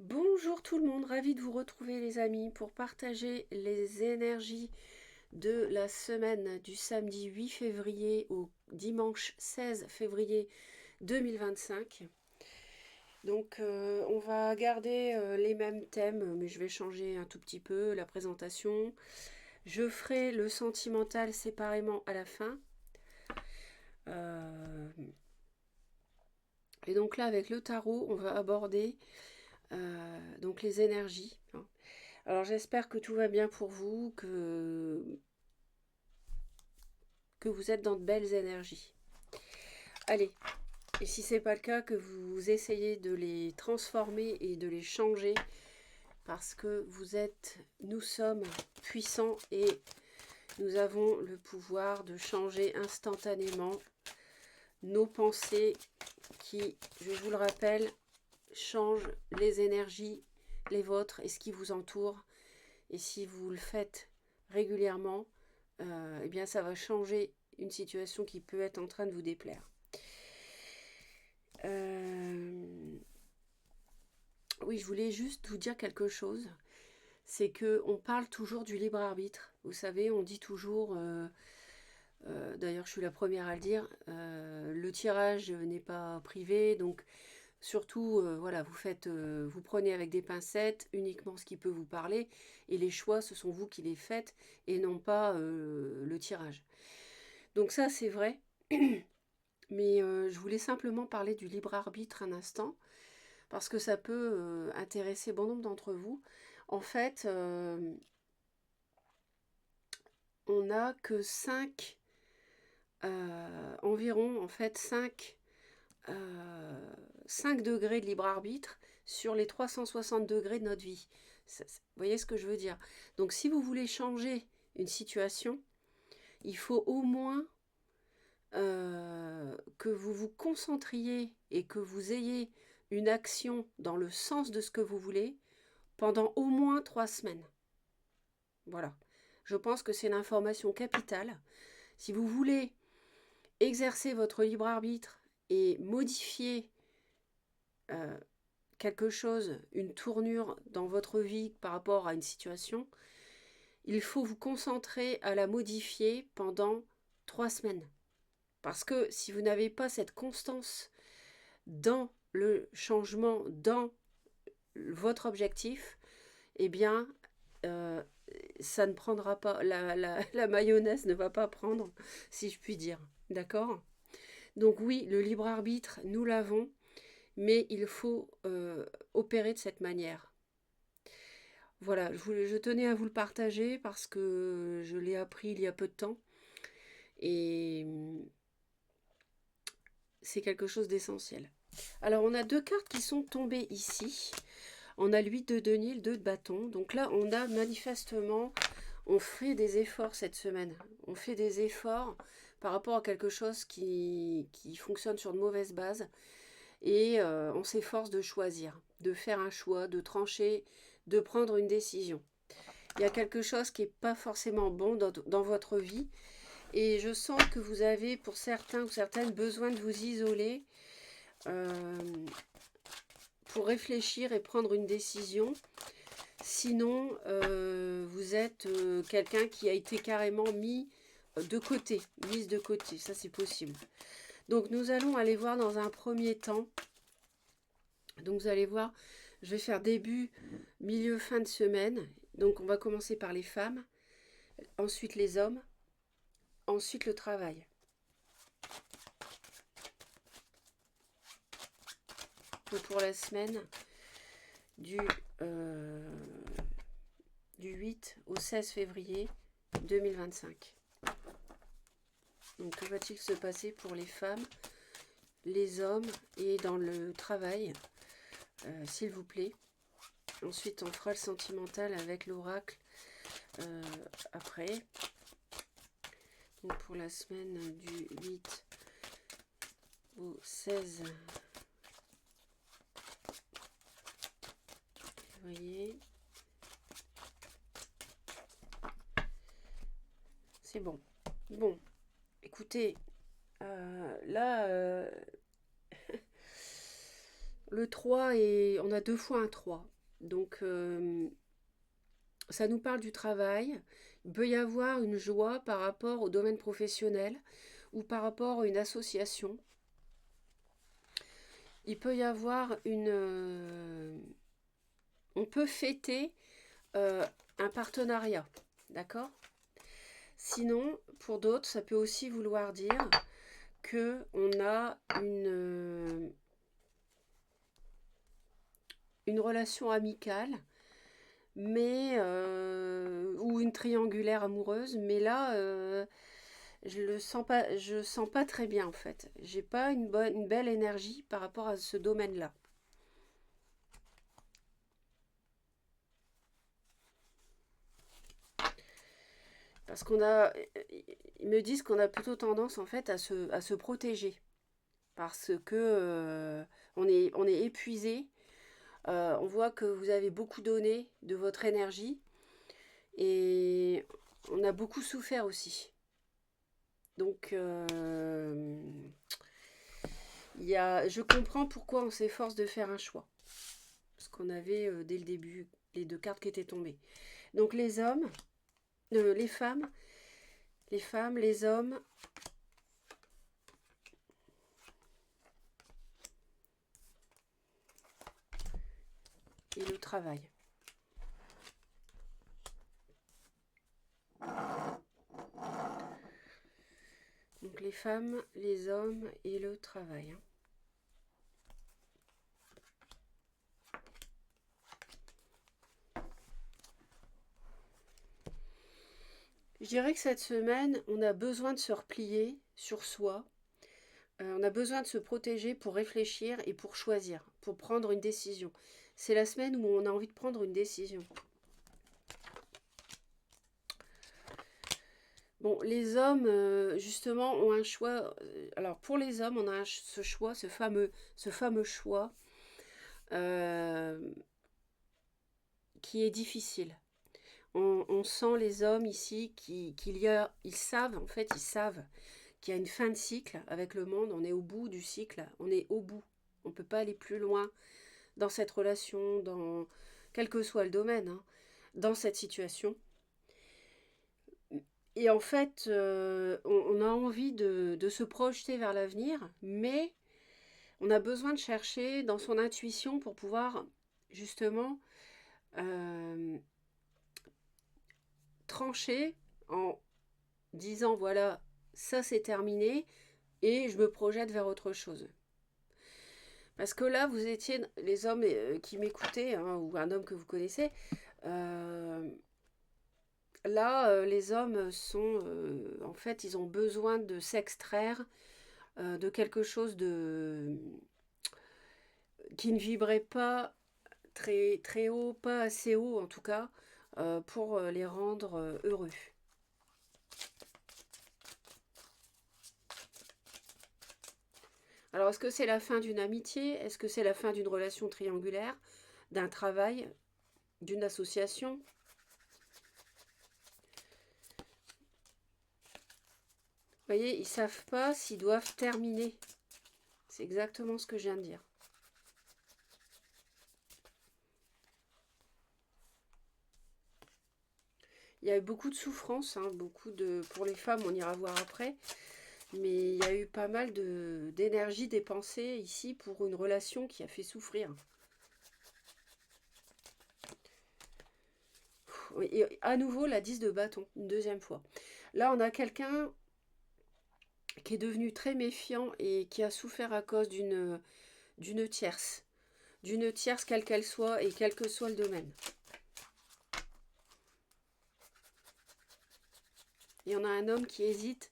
Bonjour tout le monde, ravi de vous retrouver les amis pour partager les énergies de la semaine du samedi 8 février au dimanche 16 février 2025. Donc on va garder les mêmes thèmes mais je vais changer un tout petit peu la présentation. Je ferai le sentimental séparément à la fin. Euh, et donc là avec le tarot on va aborder donc les énergies, hein. Alors j'espère que tout va bien pour vous, que vous êtes dans de belles énergies. Allez, et si c'est pas le cas, que vous essayez de les transformer et de les changer, parce que nous sommes puissants et nous avons le pouvoir de changer instantanément nos pensées qui, je vous le rappelle, changent les énergies, les vôtres et ce qui vous entoure. Et si vous le faites régulièrement, eh bien ça va changer une situation qui peut être en train de vous déplaire. Oui, je voulais juste vous dire quelque chose. C'est que on parle toujours du libre arbitre. Vous savez, on dit toujours, d'ailleurs je suis la première à le dire, le tirage n'est pas privé, donc surtout, voilà, vous prenez avec des pincettes uniquement ce qui peut vous parler, et les choix, ce sont vous qui les faites, et non pas le tirage. Donc ça, c'est vrai, mais je voulais simplement parler du libre arbitre un instant, parce que ça peut intéresser bon nombre d'entre vous. En fait, on n'a que 5, environ, en fait, 5 degrés de libre arbitre sur les 360 degrés de notre vie. Vous voyez ce que je veux dire? Donc si vous voulez changer une situation, il faut au moins que vous vous concentriez et que vous ayez une action dans le sens de ce que vous voulez pendant au moins 3 semaines. Voilà. Je pense que c'est l'information capitale. Si vous voulez exercer votre libre arbitre et modifier euh, quelque chose, une tournure dans votre vie par rapport à une situation, il faut vous concentrer à la modifier pendant 3 semaines. Parce que si vous n'avez pas cette constance dans le changement, dans votre objectif, eh bien, euh, ça ne prendra pas, la mayonnaise ne va pas prendre, si je puis dire. D'accord? Donc oui, le libre arbitre, nous l'avons, mais il faut opérer de cette manière. Voilà, je tenais à vous le partager parce que je l'ai appris il y a peu de temps et c'est quelque chose d'essentiel. Alors on a 2 cartes qui sont tombées ici. On a l'8 de denier, le 2 de bâton. Donc là on a manifestement, on fait des efforts cette semaine. On fait des efforts par rapport à quelque chose qui fonctionne sur de mauvaises bases. Et on s'efforce de choisir, de faire un choix, de trancher, de prendre une décision. Il y a quelque chose qui n'est pas forcément bon dans votre vie. Et je sens que vous avez, pour certains ou certaines, besoin de vous isoler euh, pour réfléchir et prendre une décision. Sinon, vous êtes quelqu'un qui a été carrément mis de côté, mise de côté. Ça, c'est possible. Donc, nous allons aller voir dans un premier temps. Donc, vous allez voir, je vais faire début, milieu, fin de semaine. Donc, on va commencer par les femmes, ensuite les hommes, ensuite le travail. Donc, pour la semaine du, euh, du 8 au 16 février 2025. Donc, que va-t-il se passer pour les femmes, les hommes et dans le travail, s'il vous plaît. Ensuite, on fera le sentimental avec l'oracle après. Donc, pour la semaine du 8 au 16 février. C'est bon. Bon, écoutez, là, Le 3 et on a deux fois un 3. Donc ça nous parle du travail. Il peut y avoir une joie par rapport au domaine professionnel ou par rapport à une association. Il peut y avoir on peut fêter un partenariat, d'accord? Sinon, pour d'autres, ça peut aussi vouloir dire que on a une relation amicale, mais ou une triangulaire amoureuse, mais là, je sens pas très bien en fait. J'ai pas une belle énergie par rapport à ce domaine-là. Parce ils me disent qu'on a plutôt tendance en fait à se protéger. Parce que on est épuisé. On voit que vous avez beaucoup donné de votre énergie et on a beaucoup souffert aussi. Donc, je comprends pourquoi on s'efforce de faire un choix. Parce qu'on avait dès le début les deux cartes qui étaient tombées. Donc les hommes, les femmes, les hommes et le travail. Donc les femmes, les hommes et le travail. Je dirais que cette semaine, on a besoin de se replier sur soi. On a besoin de se protéger pour réfléchir et pour choisir, pour prendre une décision. C'est la semaine où on a envie de prendre une décision. Bon, les hommes, justement, ont un choix. Alors, pour les hommes, on a ce choix, ce fameux choix euh, qui est difficile. On sent les hommes ici ils savent, en fait, ils savent qu'il y a une fin de cycle avec le monde. On est au bout du cycle, on est au bout. On ne peut pas aller plus loin dans cette relation, quel que soit le domaine, hein, dans cette situation. Et en fait, on a envie de se projeter vers l'avenir, mais on a besoin de chercher dans son intuition pour pouvoir justement euh, trancher en disant voilà, ça c'est terminé et je me projette vers autre chose. Parce que là, vous étiez, les hommes qui m'écoutaient, hein, ou un homme que vous connaissez, euh, là, les hommes sont, en fait, ils ont besoin de s'extraire de quelque chose qui ne vibrait pas très haut, pas assez haut en tout cas, pour les rendre heureux. Alors, est-ce que c'est la fin d'une amitié? Est-ce que c'est la fin d'une relation triangulaire? D'un travail? D'une association? Vous voyez, ils ne savent pas s'ils doivent terminer. C'est exactement ce que je viens de dire. Il y a eu beaucoup de souffrance, hein, pour les femmes, on ira voir après. Mais il y a eu pas mal d'énergie dépensée ici pour une relation qui a fait souffrir. Et à nouveau, la 10 de bâton, une deuxième fois. Là, on a quelqu'un qui est devenu très méfiant et qui a souffert à cause d'une tierce. D'une tierce, quelle qu'elle soit et quel que soit le domaine. Il y en a un homme qui hésite,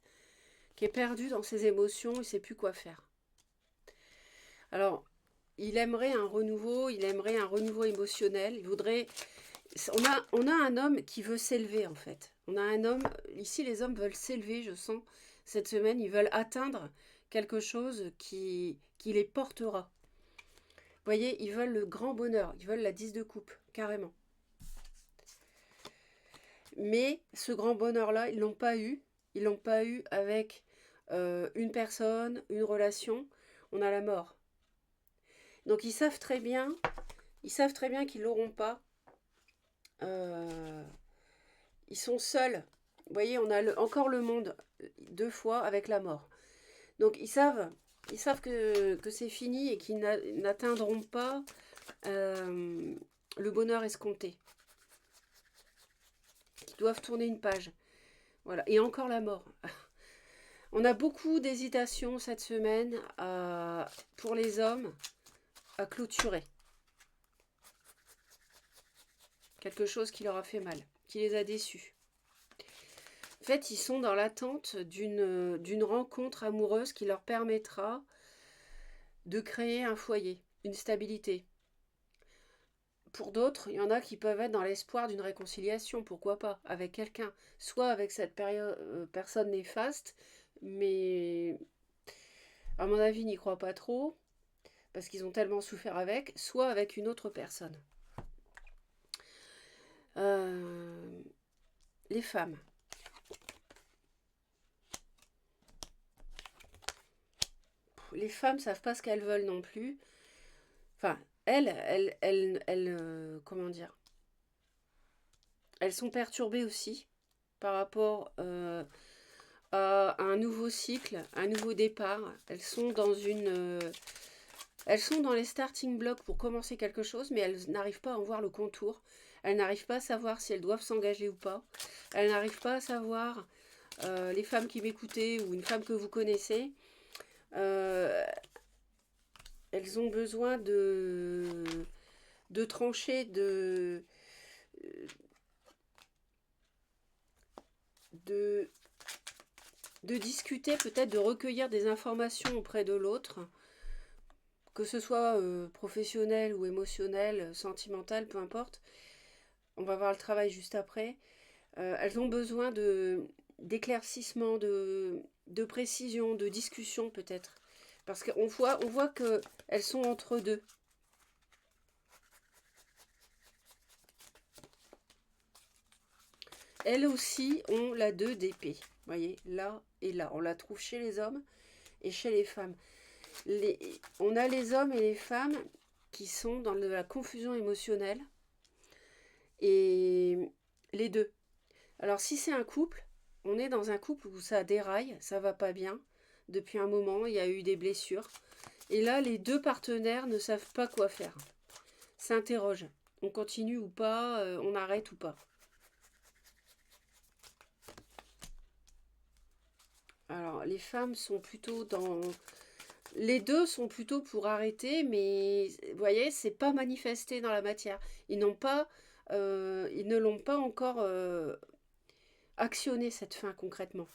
qui est perdu dans ses émotions, il ne sait plus quoi faire. Alors, il aimerait un renouveau émotionnel, il voudrait... On a un homme qui veut s'élever en fait. On a un homme, ici les hommes veulent s'élever, je sens, cette semaine, ils veulent atteindre quelque chose qui les portera. Vous voyez, ils veulent le grand bonheur, ils veulent la 10 de coupe, carrément. Mais ce grand bonheur-là, ils l'ont pas eu. Ils l'ont pas eu avec une personne, une relation. On a la mort. Donc ils savent très bien qu'ils l'auront pas. Ils sont seuls. Vous voyez, on a encore le monde 2 fois avec la mort. Donc ils savent que c'est fini et qu'ils n'atteindront pas le bonheur escompté. Qu'ils doivent tourner une page. Voilà. Et encore la mort. On a beaucoup d'hésitation cette semaine pour les hommes à clôturer. Quelque chose qui leur a fait mal, qui les a déçus. En fait, ils sont dans l'attente d'une rencontre amoureuse qui leur permettra de créer un foyer, une stabilité. Pour d'autres, il y en a qui peuvent être dans l'espoir d'une réconciliation, pourquoi pas, avec quelqu'un. Soit avec cette personne néfaste, mais à mon avis, n'y croient pas trop, parce qu'ils ont tellement souffert avec, soit avec une autre personne. Les femmes. Les femmes savent pas ce qu'elles veulent non plus. Enfin, comment dire? Elles sont perturbées aussi par rapport à un nouveau cycle, un nouveau départ. Elles sont dans les starting blocks pour commencer quelque chose, mais elles n'arrivent pas à en voir le contour. Elles n'arrivent pas à savoir si elles doivent s'engager ou pas. Elles n'arrivent pas à savoir, les femmes qui m'écoutaient ou une femme que vous connaissez, elles ont besoin de trancher, de discuter, peut-être de recueillir des informations auprès de l'autre, que ce soit professionnel ou émotionnel, sentimental, peu importe. On va voir le travail juste après. Elles ont besoin d'éclaircissement, de précision, de discussion peut-être. Parce qu'on voit qu'elles sont entre deux. Elles aussi ont la 2 d'épée. Vous voyez, là et là. On la trouve chez les hommes et chez les femmes. On a les hommes et les femmes qui sont dans de la confusion émotionnelle. Et les deux. Alors si c'est un couple, on est dans un couple où ça déraille, ça va pas bien. Depuis un moment, il y a eu des blessures. Et là, les deux partenaires ne savent pas quoi faire. S'interrogent. On continue ou pas, on arrête ou pas. Alors, les femmes sont plutôt dans... Les deux sont plutôt pour arrêter, mais vous voyez, c'est pas manifesté dans la matière. Ils ne l'ont pas encore actionné cette fin concrètement.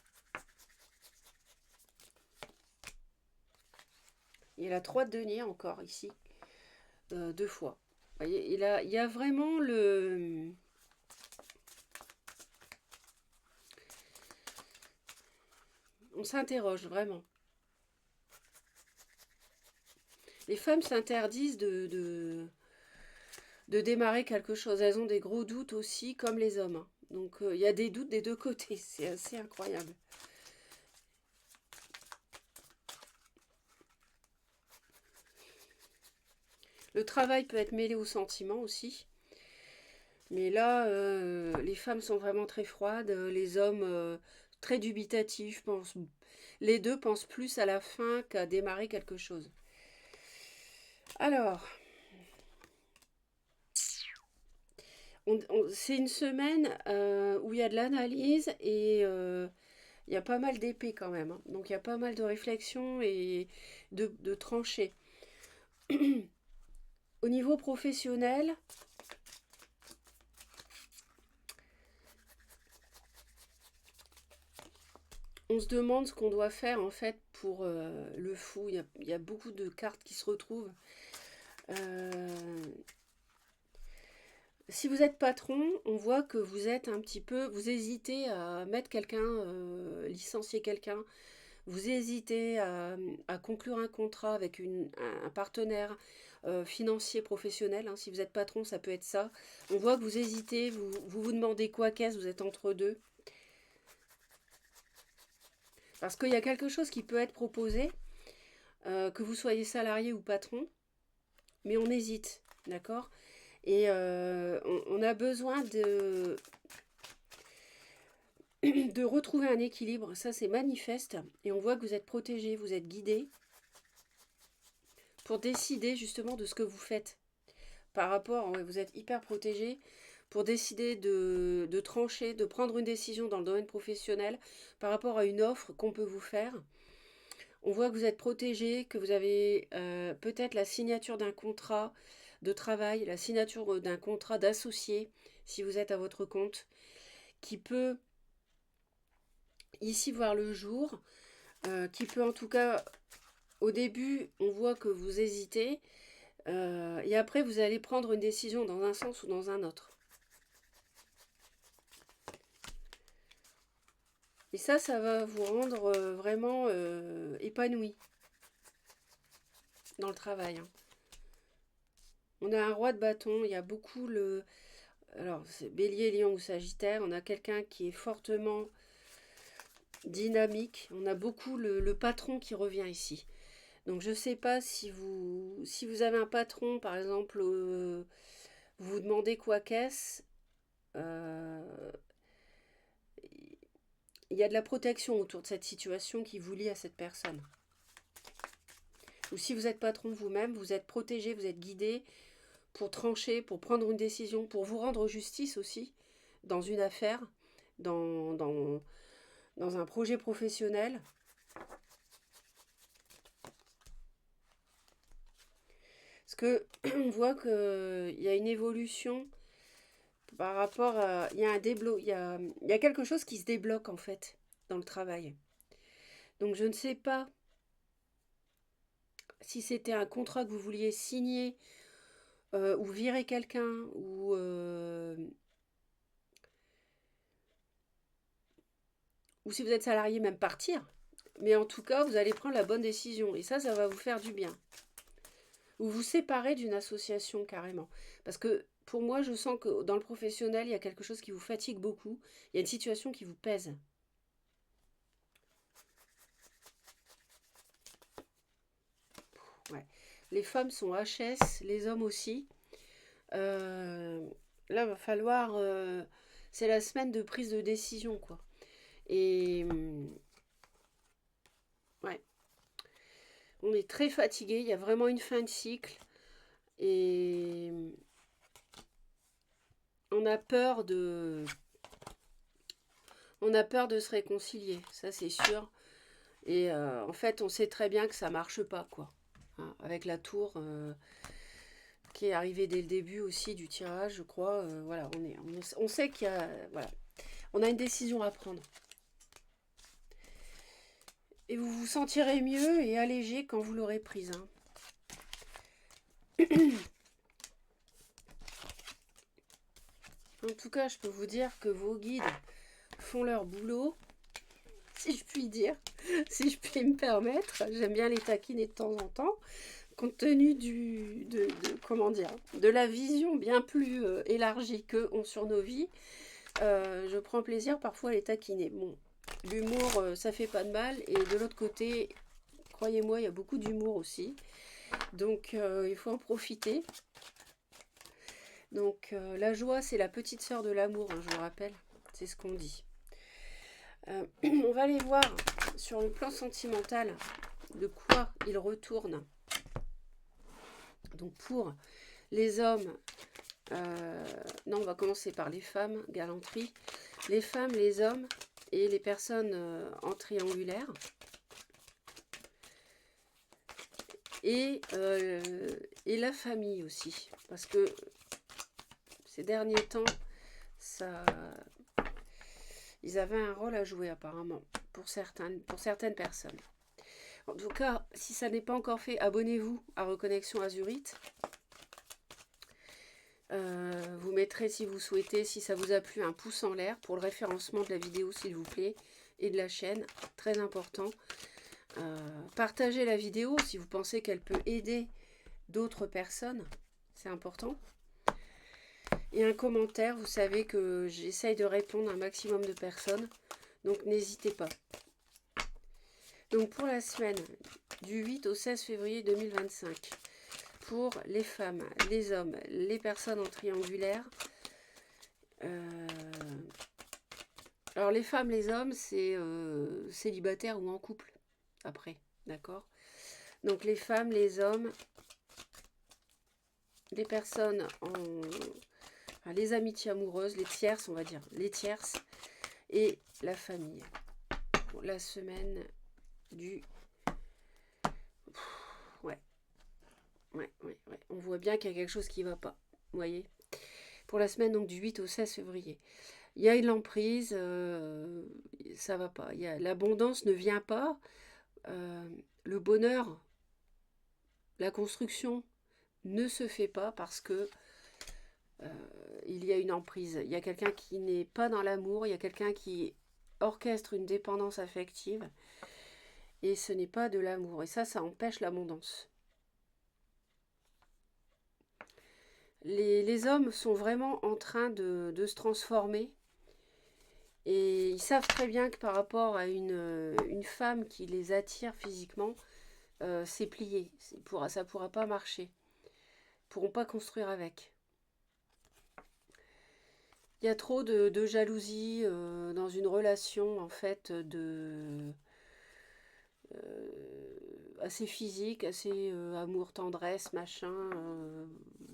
Il y a la 3 de denier encore ici, 2 fois. Vous voyez, il y a vraiment le... On s'interroge vraiment. Les femmes s'interdisent de démarrer quelque chose. Elles ont des gros doutes aussi, comme les hommes. Donc il y a des doutes des deux côtés. C'est assez incroyable. Le travail peut être mêlé aux sentiments aussi. Mais là, les femmes sont vraiment très froides. Les hommes, très dubitatifs. Les deux pensent plus à la fin qu'à démarrer quelque chose. Alors, c'est une semaine où il y a de l'analyse et il y a pas mal d'épées quand même. Donc il y a pas mal de réflexions et de tranchées. Au niveau professionnel, on se demande ce qu'on doit faire en fait pour le fou. Il y a beaucoup de cartes qui se retrouvent. Si vous êtes patron, on voit que vous êtes un petit peu... Vous hésitez à mettre quelqu'un, licencier quelqu'un. Vous hésitez à conclure un contrat avec un partenaire financier professionnel. Hein. Si vous êtes patron, ça peut être ça. On voit que vous hésitez, vous demandez quoi qu'est-ce, vous êtes entre deux. Parce qu'il y a quelque chose qui peut être proposé, que vous soyez salarié ou patron. mais on hésite, d'accord? Et on a besoin de retrouver un équilibre, ça c'est manifeste, et on voit que vous êtes protégé, vous êtes guidé pour décider justement de ce que vous faites. Par rapport, ouais, vous êtes hyper protégé pour décider de trancher, de prendre une décision dans le domaine professionnel par rapport à une offre qu'on peut vous faire. On voit que vous êtes protégé, que vous avez peut-être la signature d'un contrat de travail, la signature d'un contrat d'associé, si vous êtes à votre compte, qui peut ici voir le jour, qui peut en tout cas, au début, on voit que vous hésitez, et après vous allez prendre une décision dans un sens ou dans un autre. Et ça va vous rendre vraiment épanoui dans le travail, hein. On a un roi de bâton, il y a beaucoup le... Alors, c'est Bélier, Lion ou Sagittaire, on a quelqu'un qui est fortement dynamique, on a beaucoup le patron qui revient ici. Donc, je ne sais pas si vous avez un patron, par exemple, vous vous demandez quoi qu'est-ce, il y a de la protection autour de cette situation qui vous lie à cette personne. Ou si vous êtes patron vous-même, vous êtes protégé, vous êtes guidé pour trancher, pour prendre une décision, pour vous rendre justice aussi dans une affaire, dans un projet professionnel. Parce que on voit qu'il y a une évolution par rapport à... Il y a il y a quelque chose qui se débloque en fait dans le travail. Donc je ne sais pas si c'était un contrat que vous vouliez signer ou virer quelqu'un ou si vous êtes salarié même partir. Mais en tout cas, vous allez prendre la bonne décision et ça va vous faire du bien. Ou vous séparer d'une association carrément. Parce que pour moi, je sens que dans le professionnel, il y a quelque chose qui vous fatigue beaucoup. Il y a une situation qui vous pèse. Ouais. Les femmes sont HS, les hommes aussi. Là, va falloir... c'est la semaine de prise de décision, quoi. Et... ouais. On est très fatigué, il y a vraiment une fin de cycle. Et... on a peur de... on a peur de se réconcilier, ça c'est sûr. Et en fait, on sait très bien que ça marche pas, quoi. Hein, avec la tour qui est arrivée dès le début aussi du tirage, je crois. Voilà, on sait qu'il y a... voilà. On a une décision à prendre. Et vous vous sentirez mieux et allégé quand vous l'aurez prise. Hein. En tout cas, je peux vous dire que vos guides font leur boulot, si je puis dire, si je puis me permettre. J'aime bien les taquiner de temps en temps, compte tenu comment dire, de la vision bien plus élargie qu'eux ont sur nos vies. Je prends plaisir parfois à les taquiner. Bon, l'humour, ça fait pas de mal. Et de l'autre côté, croyez-moi, il y a beaucoup d'humour aussi. Donc, il faut en profiter. Donc, la joie, c'est la petite sœur de l'amour, hein, je vous rappelle. C'est ce qu'on dit. On va aller voir sur le plan sentimental de quoi il retourne. Donc, pour les hommes, non, on va commencer par les femmes, galanterie. Les femmes, les hommes et les personnes en triangulaire. Et la famille aussi. Parce que ces derniers temps, ils avaient un rôle à jouer apparemment pour certaines personnes. En tout cas, si ça n'est pas encore fait, abonnez-vous à Reconnexion Azurite. Vous mettrez, si vous souhaitez, si ça vous a plu, un pouce en l'air pour le référencement de la vidéo, s'il vous plaît, et de la chaîne. Très important. Partagez la vidéo si vous pensez qu'elle peut aider d'autres personnes. C'est important. Et un commentaire, vous savez que j'essaye de répondre à un maximum de personnes. Donc n'hésitez pas. Donc pour la semaine du 8 au 16 février 2025, pour les femmes, les hommes, les personnes en triangulaire. Alors les femmes, les hommes, c'est célibataire ou en couple, après, d'accord? Donc les femmes, les hommes, les personnes enfin, les amitiés amoureuses, les tierces, on va dire, les tierces, et la famille. Pour la semaine du... Ouais. On voit bien qu'il y a quelque chose qui ne va pas, vous voyez? Pour la semaine donc du 8 au 16 février. Il y a une emprise, ça va pas. L'abondance ne vient pas. Le bonheur, la construction ne se fait pas parce que il y a une emprise. Il y a quelqu'un qui n'est pas dans l'amour, il y a quelqu'un qui orchestre une dépendance affective et ce n'est pas de l'amour. Et ça empêche l'abondance. Les hommes sont vraiment en train de se transformer et ils savent très bien que par rapport à une femme qui les attire physiquement, c'est plié. Ça ne pourra pas marcher. Ils ne pourront pas construire avec. Il y a trop de jalousie dans une relation en fait assez physique, assez amour, tendresse, machin,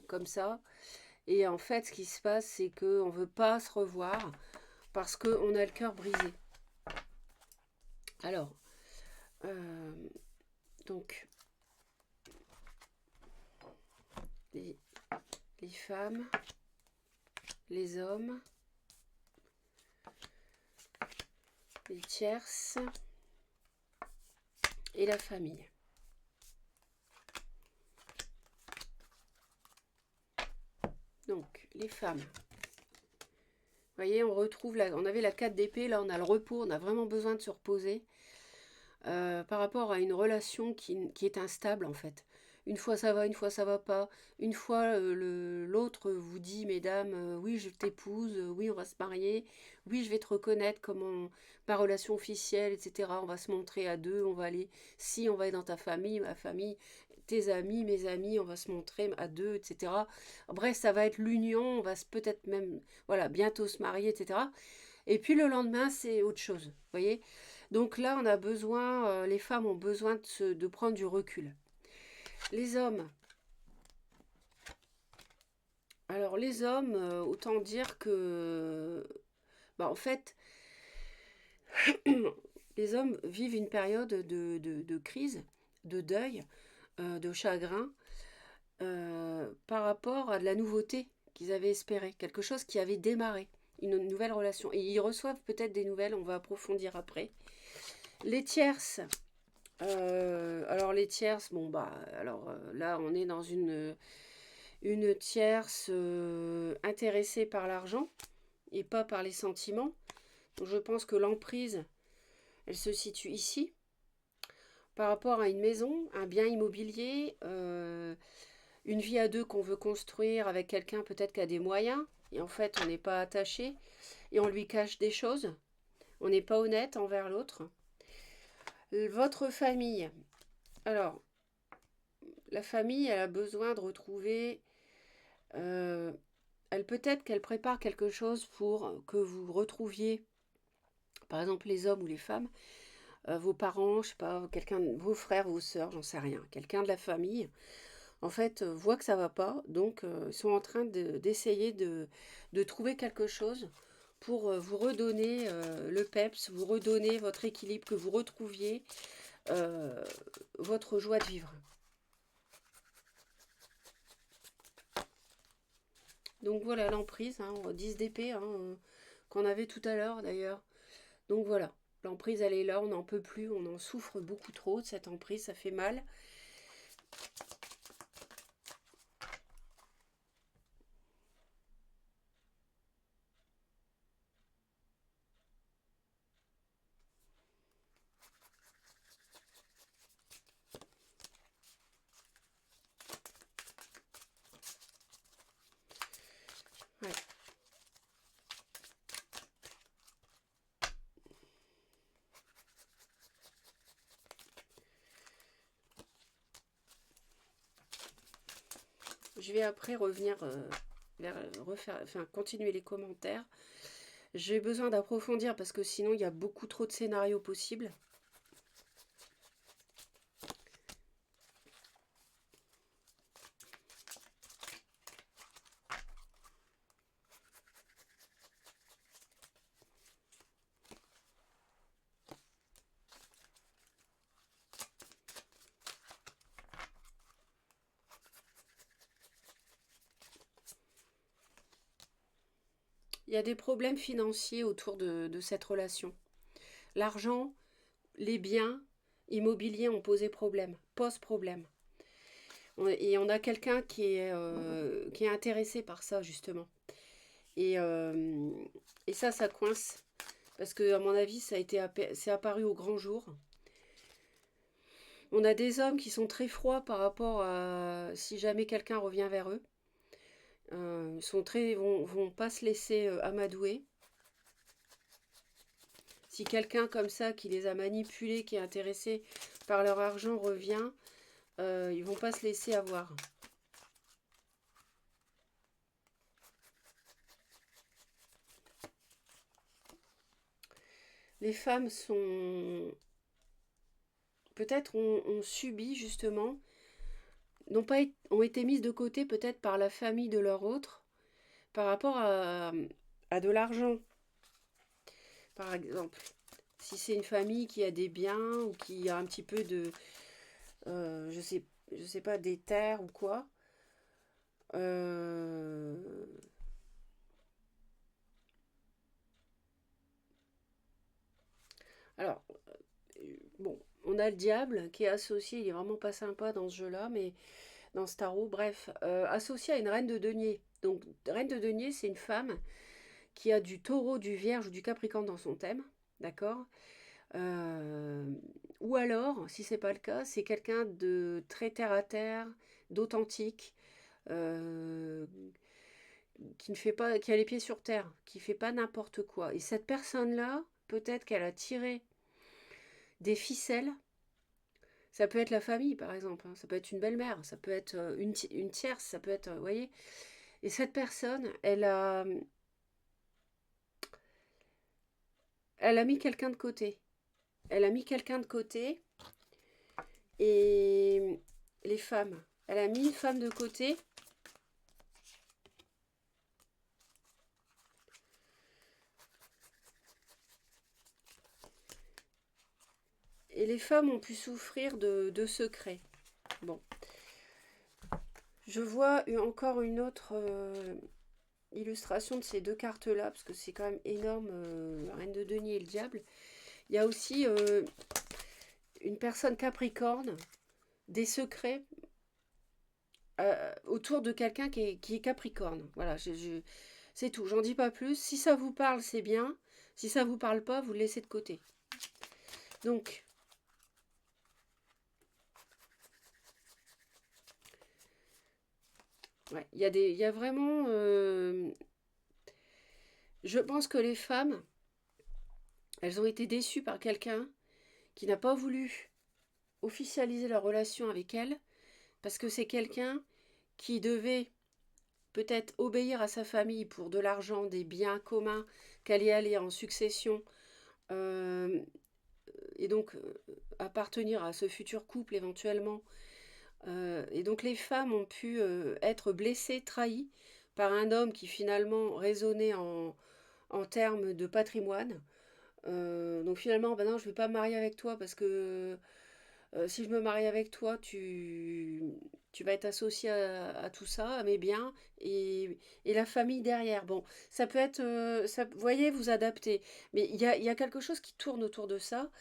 comme ça. Et en fait, ce qui se passe, c'est qu'on ne veut pas se revoir parce qu'on a le cœur brisé. Alors, donc, les femmes, les hommes, les tierces et la famille. Donc, les femmes. Vous voyez, on retrouve, on avait la 4 d'épée, là on a le repos, on a vraiment besoin de se reposer par rapport à une relation qui est instable en fait. Une fois ça va, une fois ça va pas. Une fois l'autre vous dit, mesdames, oui je t'épouse, oui on va se marier, oui je vais te reconnaître comme ma relation officielle, etc. On va se montrer à deux, on va aller, si on va aller dans ta famille, ma famille, tes amis, mes amis, on va se montrer à deux, etc. Bref, ça va être l'union, on va peut-être même, voilà, bientôt se marier, etc. Et puis le lendemain, c'est autre chose, vous voyez. Donc là, on a besoin, les femmes ont besoin de prendre du recul. Les hommes. Alors les hommes, autant dire que, en fait, les hommes vivent une période de crise, de deuil, de chagrin, par rapport à de la nouveauté qu'ils avaient espéré, quelque chose qui avait démarré, une nouvelle relation. Et ils reçoivent peut-être des nouvelles, on va approfondir après. Les tierces. Alors les tierces, là on est dans une tierce intéressée par l'argent et pas par les sentiments. Donc je pense que l'emprise, elle se situe ici, par rapport à une maison, un bien immobilier, une vie à deux qu'on veut construire avec quelqu'un peut-être qui a des moyens, et en fait on n'est pas attaché, et on lui cache des choses, on n'est pas honnête envers l'autre. Votre famille. Alors, la famille, elle a besoin de retrouver... elle peut-être qu'elle prépare quelque chose pour que vous retrouviez, par exemple les hommes ou les femmes, vos parents, je sais pas, vos frères, vos sœurs, j'en sais rien, quelqu'un de la famille, en fait, voit que ça va pas, donc ils sont en train d'essayer de trouver quelque chose pour vous redonner le peps, vous redonner votre équilibre, que vous retrouviez votre joie de vivre. Donc voilà l'emprise, 10 d'épée, qu'on avait tout à l'heure d'ailleurs. Donc voilà, l'emprise elle est là, on n'en peut plus, on en souffre beaucoup trop de cette emprise, ça fait mal. Ouais. je vais après revenir continuer les commentaires. J'ai besoin d'approfondir parce que sinon il y a beaucoup trop de scénarios possibles. Il y a des problèmes financiers autour de cette relation. L'argent, les biens immobiliers ont posé problème, pose problème. Et on a quelqu'un qui est intéressé par ça, justement. Et, euh, et ça coince. Parce que, à mon avis, c'est apparu au grand jour. On a des hommes qui sont très froids par rapport à si jamais quelqu'un revient vers eux. Vont pas se laisser amadouer. Si quelqu'un comme ça qui les a manipulés, qui est intéressé par leur argent revient, ils vont pas se laisser avoir. Les femmes sont peut-être ont subi justement, ont été mises de côté peut-être par la famille de leur autre par rapport à de l'argent. Par exemple, si c'est une famille qui a des biens ou qui a un petit peu de, je sais pas, des terres ou quoi. euh, alors, bon, on a le diable qui est associé, il est vraiment pas sympa dans ce jeu-là, mais dans ce tarot, bref, associé à une reine de denier. Donc, reine de denier, c'est une femme qui a du taureau, du vierge ou du capricorne dans son thème, d'accord. Euh, ou alors, si c'est pas le cas, c'est quelqu'un de très terre à terre, d'authentique, euh, qui ne fait pas, qui a les pieds sur terre, qui fait pas n'importe quoi. Et cette personne-là, peut-être qu'elle a tiré des ficelles. Ça peut être la famille, par exemple, hein. Ça peut être une belle-mère, ça peut être une tierce, ça peut être, vous voyez. Et cette personne, elle a mis quelqu'un de côté. Elle a mis quelqu'un de côté. Et les femmes, elle a mis une femme de côté. Et les femmes ont pu souffrir de secrets. Bon. Je vois encore une autre illustration de ces deux cartes-là, parce que c'est quand même énorme, la reine de denier et le diable. Il y a aussi une personne capricorne, des secrets autour de quelqu'un qui est capricorne. Voilà, c'est tout, j'en dis pas plus. Si ça vous parle, c'est bien. Si ça vous parle pas, vous le laissez de côté. Donc, ouais, il y a vraiment... je pense que les femmes, elles ont été déçues par quelqu'un qui n'a pas voulu officialiser leur relation avec elles, parce que c'est quelqu'un qui devait peut-être obéir à sa famille pour de l'argent, des biens communs, qu'elle y allait en succession, euh, et donc appartenir à ce futur couple éventuellement. Et donc les femmes ont pu être blessées, trahies par un homme qui finalement raisonnait en termes de patrimoine. Donc finalement, ben non, je ne vais pas me marier avec toi parce que si je me marie avec toi, tu vas être associé à tout ça, à mes biens et la famille derrière. Bon, ça peut être, vous voyez, vous adapter. Mais il y a quelque chose qui tourne autour de ça.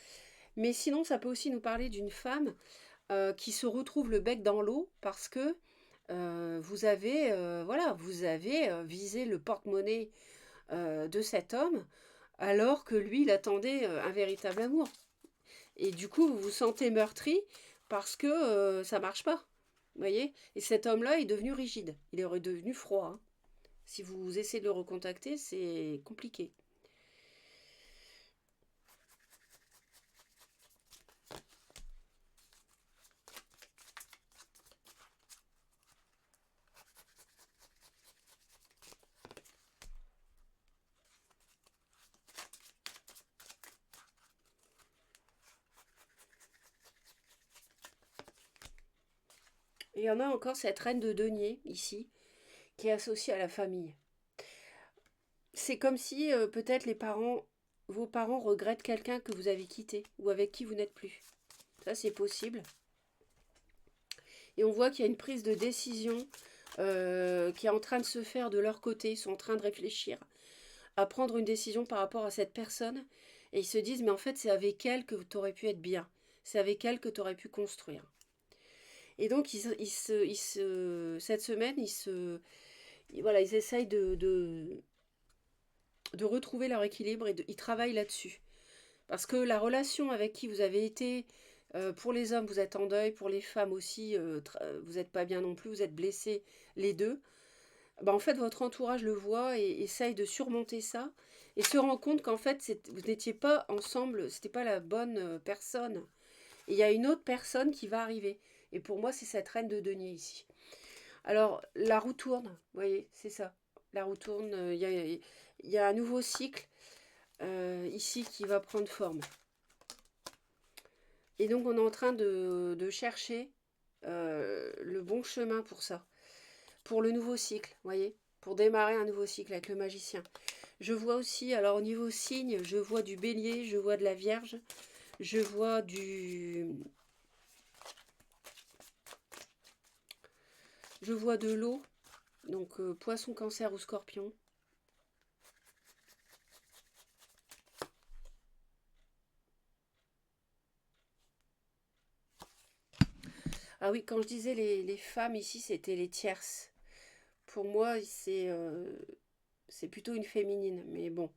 Mais sinon, ça peut aussi nous parler d'une femme qui se retrouve le bec dans l'eau parce que voilà, vous avez visé le porte-monnaie de cet homme alors que lui, il attendait un véritable amour. Et du coup, vous vous sentez meurtri parce que ça marche pas. Vous voyez. Et cet homme-là est devenu rigide. Il est redevenu froid, hein. Si vous essayez de le recontacter, c'est compliqué. Et il y en a encore cette reine de denier, ici, qui est associée à la famille. C'est comme si peut-être vos parents regrettent quelqu'un que vous avez quitté ou avec qui vous n'êtes plus. Ça, c'est possible. Et on voit qu'il y a une prise de décision qui est en train de se faire de leur côté. Ils sont en train de réfléchir à prendre une décision par rapport à cette personne. Et ils se disent, mais en fait, c'est avec elle que tu aurais pu être bien. C'est avec elle que tu aurais pu construire. Et donc, cette semaine, voilà, ils essayent de retrouver leur équilibre et ils travaillent là-dessus. Parce que la relation avec qui vous avez été, pour les hommes, vous êtes en deuil, pour les femmes aussi, vous n'êtes pas bien non plus, vous êtes blessés les deux. Bah, en fait, votre entourage le voit et essaye de surmonter ça et se rend compte qu'en fait, vous n'étiez pas ensemble, c'était pas la bonne personne. Et il y a une autre personne qui va arriver. Et pour moi, c'est cette reine de denier ici. Alors, la roue tourne, vous voyez, c'est ça. La roue tourne, il y a un nouveau cycle ici qui va prendre forme. Et donc, on est en train de chercher le bon chemin pour ça. Pour le nouveau cycle, vous voyez, pour démarrer un nouveau cycle avec le magicien. Je vois aussi, alors au niveau signe, je vois du bélier, je vois de la vierge, je vois je vois de l'eau, donc poisson, cancer ou scorpion. Ah oui, quand je disais les femmes ici, c'était les tierces. Pour moi, c'est plutôt une féminine, mais bon,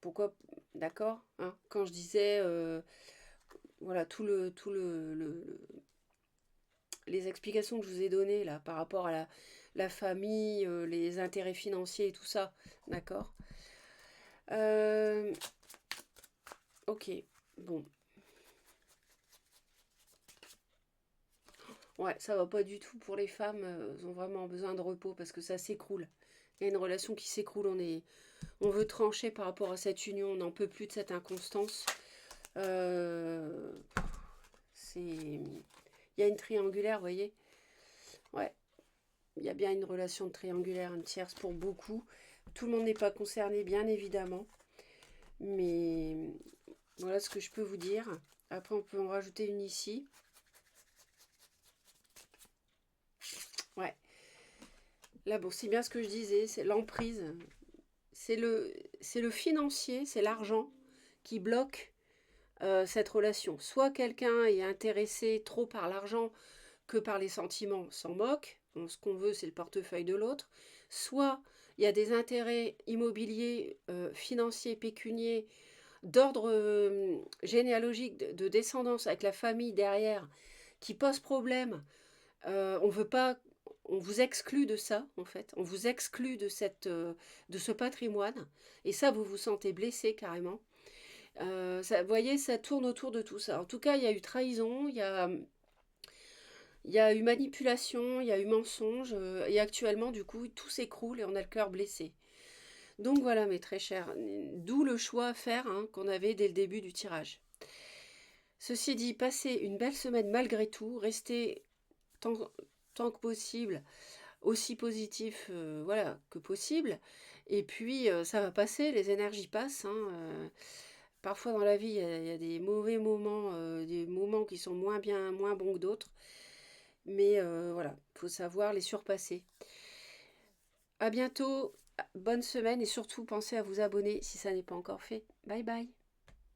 pourquoi, d'accord, hein, quand je disais, voilà, les explications que je vous ai données là par rapport à la famille, les intérêts financiers et tout ça, d'accord. Euh, ok, bon, ouais, ça va pas du tout pour les femmes. Elles ont vraiment besoin de repos parce que ça s'écroule. Il y a une relation qui s'écroule. On veut trancher par rapport à cette union. On n'en peut plus de cette inconstance. Euh, il y a une triangulaire, vous voyez. Ouais, il y a bien une relation de triangulaire, une tierce pour beaucoup. Tout le monde n'est pas concerné, bien évidemment. Mais voilà ce que je peux vous dire. Après, on peut en rajouter une ici. Ouais. Là, bon, c'est bien ce que je disais, c'est l'emprise. C'est le financier, c'est l'argent qui bloque cette relation. Soit quelqu'un est intéressé trop par l'argent que par les sentiments, s'en moque. Bon, ce qu'on veut, c'est le portefeuille de l'autre. Soit il y a des intérêts immobiliers, financiers, pécuniaires, d'ordre généalogique, de descendance avec la famille derrière, qui posent problème. On veut pas, on vous exclut de ça en fait, on vous exclut de ce patrimoine, et ça vous vous sentez blessé carrément. Vous voyez, ça tourne autour de tout ça. En tout cas, il y a eu trahison, il y a eu manipulation, il y a eu mensonge, et actuellement, du coup, tout s'écroule et on a le cœur blessé. Donc voilà, mes très chers, d'où le choix à faire hein, qu'on avait dès le début du tirage. Ceci dit, passez une belle semaine malgré tout, restez tant que possible aussi positif voilà, que possible. Et puis, ça va passer, les énergies passent. Hein, parfois dans la vie, il y a des mauvais moments, des moments qui sont moins bien, moins bons que d'autres. Mais voilà, il faut savoir les surpasser. À bientôt, bonne semaine et surtout pensez à vous abonner si ça n'est pas encore fait. Bye bye.